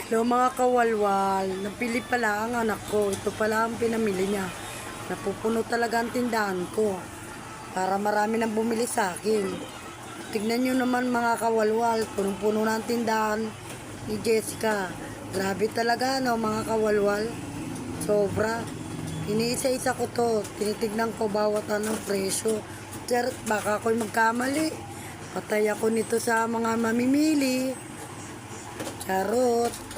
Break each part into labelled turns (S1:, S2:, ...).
S1: Hello mga kawalwal, napili pala ang anak ko. Ito pala ang pinamili niya. Napupuno talaga ang tindahan ko para marami nang bumili sa akin. Tignan nyo naman mga kawalwal, punong-puno na ang tindahan ni Jessica. Grabe talaga no mga kawalwal. Sobra. Iniisa-isa ko to. Tinitignan ko bawat anong presyo. Charot, baka ako'y magkamali. Patay ako nito sa mga mamimili. Charot.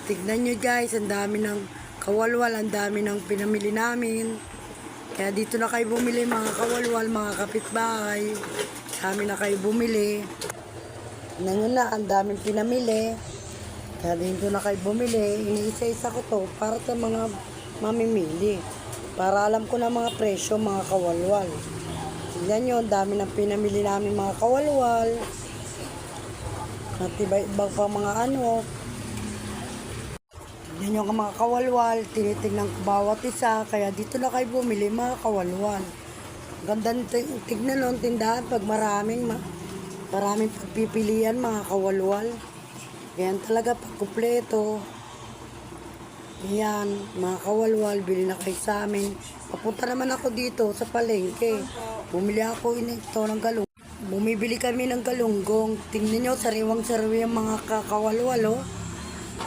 S1: Tignan nyo guys, ang dami ng kawalwal, ang dami ng pinamili namin. Kaya dito na kayo bumili mga kawalwal, mga kapitbahay. Sa amin na kayo bumili. Tignan nyo na, ang daming pinamili. Kaya dito na kayo bumili. Iniisa-isa ko to para sa mga mamimili. Para alam ko na mga presyo mga kawalwal. Tignan nyo, ang dami ng pinamili namin mga kawalwal. At iba-ibang pa mga ano. Yan yung mga kawalwal, tinitignan ko bawat isa, kaya dito na kayo bumili mga kawalwal. Ganda tignan nun, tindahan pag maraming pagpipilian mga kawalwal. Yan talaga pag kumpleto. Yan, mga kawalwal, bili na kayo sa amin. Papunta naman ako dito sa palengke. Bumili ako ito ng galunggong. Bumibili kami ng galunggong. Tingnan nyo, sariwang-sariwa yung mga kakawalwal, oh.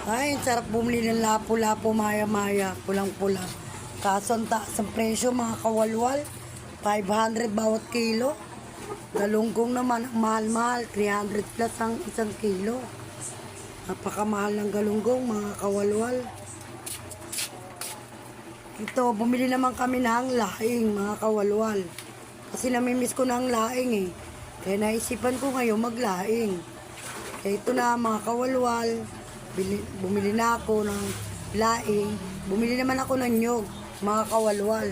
S1: Ay, sarap bumili ng lapo-lapo, maya-maya, pulang-pula. Kaso ang taas ang presyo, mga kawalwal. 500 bawat kilo. Galunggong naman, ang mahal-mahal. 300 plus ang isang kilo. Napakamahal ng galunggong, mga kawalwal. Ito, bumili naman kami ng laing, mga kawalwal. Kasi namimiss ko na ang laing, eh. Kaya naisipan ko ngayon maglaing. Kaya ito na, mga kawalwal. Bumili na ako ng laing. Bumili naman ako ng nyog, mga kawalwal.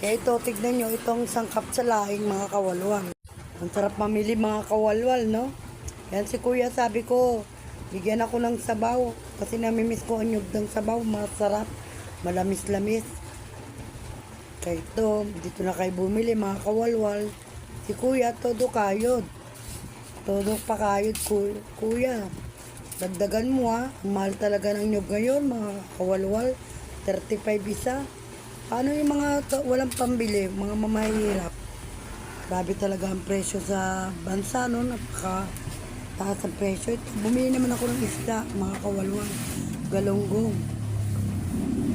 S1: Kaya ito, tignan nyo, itong sangkap sa laing, mga kawalwal. Ang sarap mamili, mga kawalwal, no? Yan si kuya, sabi ko, bigyan ako ng sabaw. Kasi namimiss ko ang nyog ng sabaw, masarap, malamis-lamis. Kaya ito, dito na kayo bumili, mga kawalwal. Si kuya, todo kayod. Todo pakayod, kuya. Dagdagan mo ha. Mahal talaga ng nyog ngayon, mga kawalwal. 35 isa. Paano yung mga walang pambili, mga mamahirap? Grabe talaga ang presyo sa bansa, no? Napaka taas ang presyo. Bumili naman ako ng isda, mga kawalwal. Galunggong.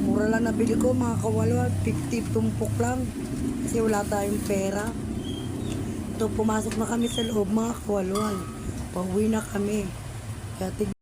S1: Mura lang nabili ko, mga kawalwal. 50 tumpok lang. Kasi wala tayong pera. Ito, pumasok na kami sa loob, mga kawalwal. Pauwi na kami. Kaya